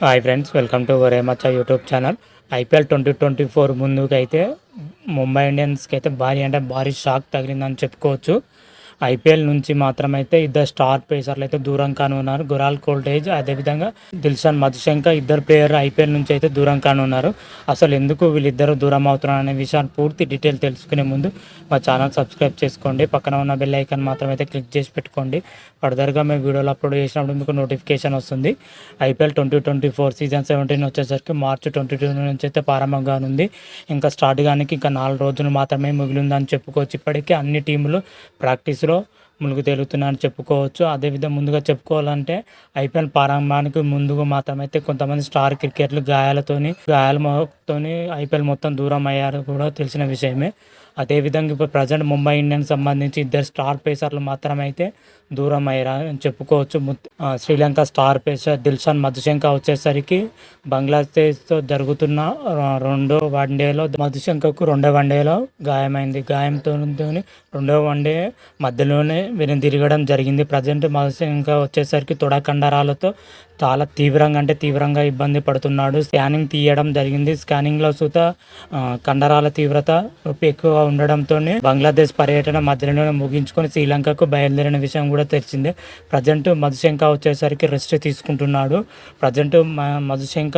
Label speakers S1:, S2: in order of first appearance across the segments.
S1: Hi friends, welcome to Varemachcha YouTube channel. IPL 2024 ముందుకైతే ముంబై ఇండియన్స్కి అయితే భారీ షాక్ తగిలిందని చెప్పుకోవచ్చు. ఐపీఎల్ నుంచి మాత్రమైతే ఇద్దరు స్టార్ పేసర్లు అయితే దూరం కానున్నారు. గురాల్ కోల్టేజ్, అదేవిధంగా దిల్షాన్ మధుశంక, ఇద్దరు ప్లేయర్ ఐపీఎల్ నుంచి అయితే దూరం కానున్నారు. అసలు ఎందుకు వీళ్ళిద్దరు దూరం అవుతున్నారు అనే విషయాన్ని పూర్తి డీటెయిల్ తెలుసుకునే ముందు మా ఛానల్ సబ్స్క్రైబ్ చేసుకోండి. పక్కన ఉన్న బెల్ ఐకాన్ మాత్రమైతే క్లిక్ చేసి పెట్టుకోండి. ఫర్దర్గా మేము వీడియోలు అప్లోడ్ చేసినప్పుడు మీకు నోటిఫికేషన్ వస్తుంది. ఐపీఎల్ 2024 సీజన్ 17 వచ్చేసరికి మార్చి 22 నుంచి అయితే ప్రారంభం కానుంది. ఇంకా స్టార్ట్ కానీ ఇంకా 4 రోజులు మాత్రమే మిగిలిందని చెప్పుకోవచ్చు. ఇప్పటికే అన్ని టీములు ప్రాక్టీస్లో ములుగు తేలుతున్నాయని చెప్పుకోవచ్చు. అదేవిధంగా ముందుగా చెప్పుకోవాలంటే ఐపీఎల్ ప్రారంభానికి ముందుగా మాత్రమైతే కొంతమంది స్టార్ క్రికెటర్లు గాయాలతోని ఐపీఎల్ మొత్తం దూరం అయ్యారు కూడా తెలిసిన విషయమే. అదేవిధంగా ఇప్పుడు ప్రజెంట్ ముంబై ఇండియన్స్ సంబంధించి ఇద్దరు స్టార్ పేసర్లు మాత్రమైతే దూరం అయ్యారు అని చెప్పుకోవచ్చు. శ్రీలంక స్టార్ పేసర్ దిల్షాన్ మధుశంక వచ్చేసరికి బంగ్లాదేశ్తో జరుగుతున్న రెండో వన్డేలో మధుశంకకు రెండో వన్డేలో గాయమైంది. గాయంతో రెండో వన్డే మధ్యలోనే తిరగడం జరిగింది. ప్రజెంట్ మధుశంక వచ్చేసరికి తొడ కండరాలతో చాలా తీవ్రంగా ఇబ్బంది పడుతున్నాడు. స్కానింగ్ తీయడం జరిగింది. స్కానింగ్లో సుత కండరాల తీవ్రత నొప్పి ఎక్కువ ఉండడంతో బంగ్లాదేశ్ పర్యటన మధ్యలోనే ముగించుకొని శ్రీలంకకు బయలుదేరిన విషయం కూడా తెలిసిందే. ప్రజెంట్ మధుశంక వచ్చేసరికి రెస్ట్ తీసుకుంటున్నాడు. ప్రజెంట్ మధుశంక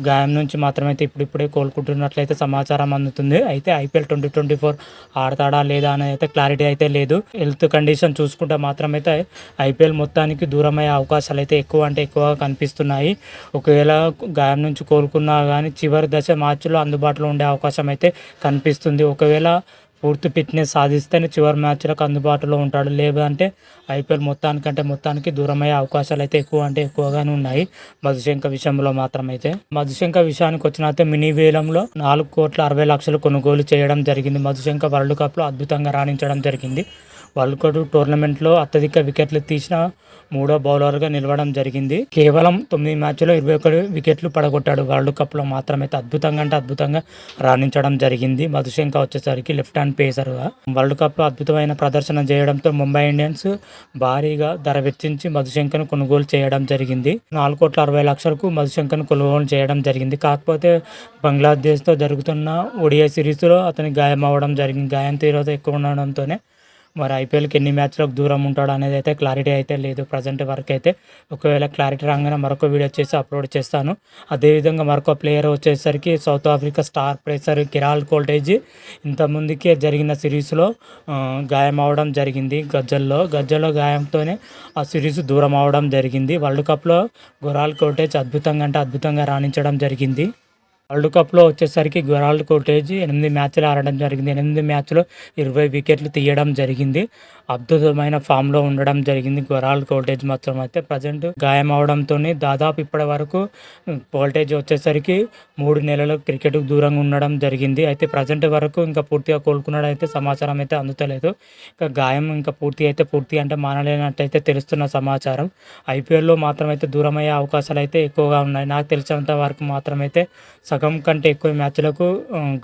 S1: గాయం నుంచి మాత్రమైతే ఇప్పుడిప్పుడే కోలుకుంటున్నట్లయితే సమాచారం అందుతుంది. అయితే ఐపీఎల్ 2024 ఆడతాడా లేదా అనేది అయితే క్లారిటీ అయితే లేదు. హెల్త్ కండిషన్ చూసుకుంటే మాత్రమైతే ఐపీఎల్ మొత్తానికి దూరమయ్యే అవకాశాలు అయితే ఎక్కువగా కనిపిస్తున్నాయి. ఒకవేళ గాయం నుంచి కోలుకున్నా కానీ చివరి దశ మ్యాచ్లో అందుబాటులో ఉండే అవకాశం అయితే కనిపిస్తుంది. ఒకవేళ పూర్తి ఫిట్నెస్ సాధిస్తేనే చివరి మ్యాచ్లకు అందుబాటులో ఉంటాడు. లేదంటే ఐపీఎల్ మొత్తానికి దూరమయ్యే అవకాశాలు అయితే ఎక్కువగానే ఉన్నాయి. మధుశంక విషయంలో మాత్రమైతే మధుశంక విషయానికి వచ్చినైతే మినీ వేలంలో 4,60,00,000 కొనుగోలు చేయడం జరిగింది. మధుశంక వరల్డ్ కప్లో అద్భుతంగా రాణించడం జరిగింది. వరల్డ్ కప్ టోర్నమెంట్లో అత్యధిక వికెట్లు తీసిన 3వ బౌలర్గా నిలవడం జరిగింది. కేవలం 9 మ్యాచ్లో 21 వికెట్లు పడగొట్టాడు. వరల్డ్ కప్లో మాత్రమైతే అద్భుతంగా రాణించడం జరిగింది. మధుశంక వచ్చేసరికి లెఫ్ట్ హ్యాండ్ పేసర్గా వరల్డ్ కప్లో అద్భుతమైన ప్రదర్శన చేయడంతో ముంబై ఇండియన్స్ భారీగా ధర వెచ్చించి మధుశంకను కొనుగోలు చేయడం జరిగింది. 4,60,00,000కు మధుశంకను కొనుగోలు చేయడం జరిగింది. కాకపోతే బంగ్లాదేశ్తో జరుగుతున్న ODI సిరీస్లో అతని గాయం అవ్వడం జరిగింది. గాయం తీవ్రత ఎక్కువ ఉండడంతోనే మరి ఐపీఎల్కి ఎన్ని మ్యాచ్లకు దూరం ఉంటాడు అనేది అయితే క్లారిటీ అయితే లేదు ప్రజెంట్ వరకు అయితే. ఒకవేళ క్లారిటీ రాగానే మరొక వీడియో చేసి అప్లోడ్ చేస్తాను. అదేవిధంగా మరొక ప్లేయర్ వచ్చేసరికి సౌత్ ఆఫ్రికా స్టార్ పేసర్ గురాల్ కోల్టేజ్ ఇంతకుముందుకే జరిగిన సిరీస్లో గాయం అవడం జరిగింది. గజ్జల్లో గాయంతోనే ఆ సిరీస్ దూరం అవడం జరిగింది. వరల్డ్ కప్లో గురాల్ కోల్టేజ్ అద్భుతంగా రాణించడం జరిగింది. వరల్డ్ కప్లో వచ్చేసరికి గురాల్ కోల్టేజ్ 8 మ్యాచ్లు ఆడడం జరిగింది. 8 మ్యాచ్లో 20 వికెట్లు తీయడం జరిగింది. అద్భుతమైన ఫామ్లో ఉండడం జరిగింది గురాల్ కోల్టేజ్ మాత్రం. అయితే ప్రజెంట్ గాయం అవడంతో దాదాపు ఇప్పటి వరకు కోల్టేజ్ వచ్చేసరికి 3 నెలలు క్రికెట్కు దూరంగా ఉండడం జరిగింది. అయితే ప్రజెంట్ వరకు ఇంకా పూర్తిగా కోలుకున్నాడు అయితే సమాచారం అయితే అందుతలేదు. ఇంకా గాయం ఇంకా పూర్తి అంటే మానలేనట్టయితే తెలుస్తున్న సమాచారం. ఐపీఎల్లో మాత్రమైతే దూరమయ్యే అవకాశాలు అయితే ఎక్కువగా ఉన్నాయి. నాకు తెలిసినంత వరకు మాత్రమైతే సగం కంటే ఎక్కువ మ్యాచ్లకు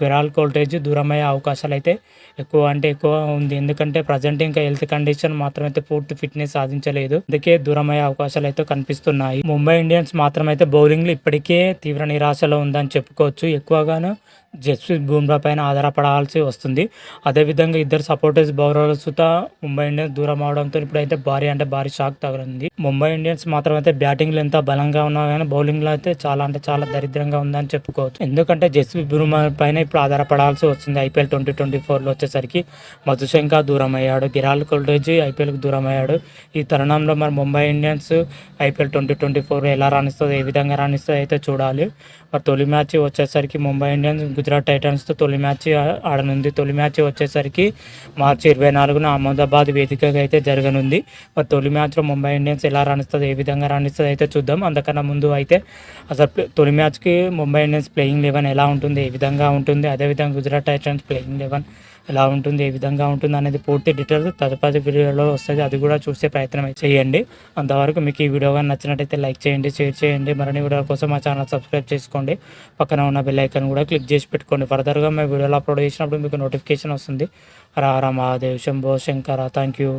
S1: గురాల్ కోల్టేజ్ దూరమయ్యే అవకాశాలు అయితే ఎక్కువ ఉంది. ఎందుకంటే ప్రజెంట్ ఇంకా హెల్త్ కండిషన్ మాత్రమైతే పూర్తి ఫిట్నెస్ సాధించలేదు. అందుకే దూరమయ్యే అవకాశాలు అయితే కనిపిస్తున్నాయి. ముంబై ఇండియన్స్ మాత్రమైతే బౌలింగ్లో ఇప్పటికే తీవ్ర నిరాశలో ఉందని చెప్పుకోవచ్చు. ఎక్కువగాను జస్ప్రీత్ బుమ్రా పైన ఆధారపడాల్సి వస్తుంది. అదేవిధంగా ఇద్దరు సపోర్టర్స్ బౌలర్లు సుతా ముంబై ఇండియన్స్ దూరం అవడంతో ఇప్పుడైతే భారీ షాక్ తగిలింది. ముంబై ఇండియన్స్ మాత్రం అయితే బ్యాటింగ్లో ఎంత బలంగా ఉన్నా కానీ బౌలింగ్లో అయితే చాలా దరిద్రంగా ఉందని చెప్పుకోవచ్చు. ఎందుకంటే జస్ప్రీత్ బుమ్రా పైన ఇప్పుడు ఆధారపడాల్సి వస్తుంది. ఐపీఎల్ 2024లో వచ్చేసరికి మధుశంక దూరం అయ్యాడు. గురాల్ కోల్టేజ్ ఐపీఎల్కి దూరం అయ్యాడు. ఈ తరుణంలో మరి ముంబై ఇండియన్స్ ఐపీఎల్ 2024 ఎలా రాణిస్తుందో, ఏ విధంగా రాణిస్తుందో అయితే చూడాలి. మరి తొలి మ్యాచ్ వచ్చేసరికి ముంబై ఇండియన్స్ గుజరాత్ టైటన్స్తో తొలి మ్యాచ్ ఆడనుంది. తొలి మ్యాచ్ వచ్చేసరికి మార్చి 24న అహ్మదాబాద్ వేదికగా అయితే జరగనుంది. మరి తొలి మ్యాచ్లో ముంబై ఇండియన్స్ ఎలా రాణిస్తుంది, ఏ విధంగా రాణిస్తుంది అయితే చూద్దాం. అంతకన్నా ముందు అయితే అసలు తొలి మ్యాచ్కి ముంబై ఇండియన్స్ ప్లేయింగ్ 11 ఎలా ఉంటుంది, ఏ విధంగా ఉంటుంది, అదేవిధంగా గుజరాత్ టైటన్స్ ప్లేయింగ్ 11 ఎలా ఉంటుంది, ఏ విధంగా ఉంటుంది అనేది పూర్తి డీటెయిల్స్ తదుపరి వీడియోలో వస్తుంది. అది కూడా చూసే ప్రయత్నం చేయండి. అంతవరకు మీకు ఈ వీడియో కానీ నచ్చినట్టయితే లైక్ చేయండి, షేర్ చేయండి. మరిన్ని వీడియోల కోసం మా ఛానల్ సబ్స్క్రైబ్ చేసుకోండి. పక్కన ఉన్న బెల్ ఐకాన్ కూడా క్లిక్ చేసి పెట్టుకోండి. ఫర్దర్గా మేము వీడియోలో అప్లోడ్ చేసినప్పుడు మీకు నోటిఫికేషన్ వస్తుంది. హర హర మహాదేవ్, శంభో శంకర. Thank you.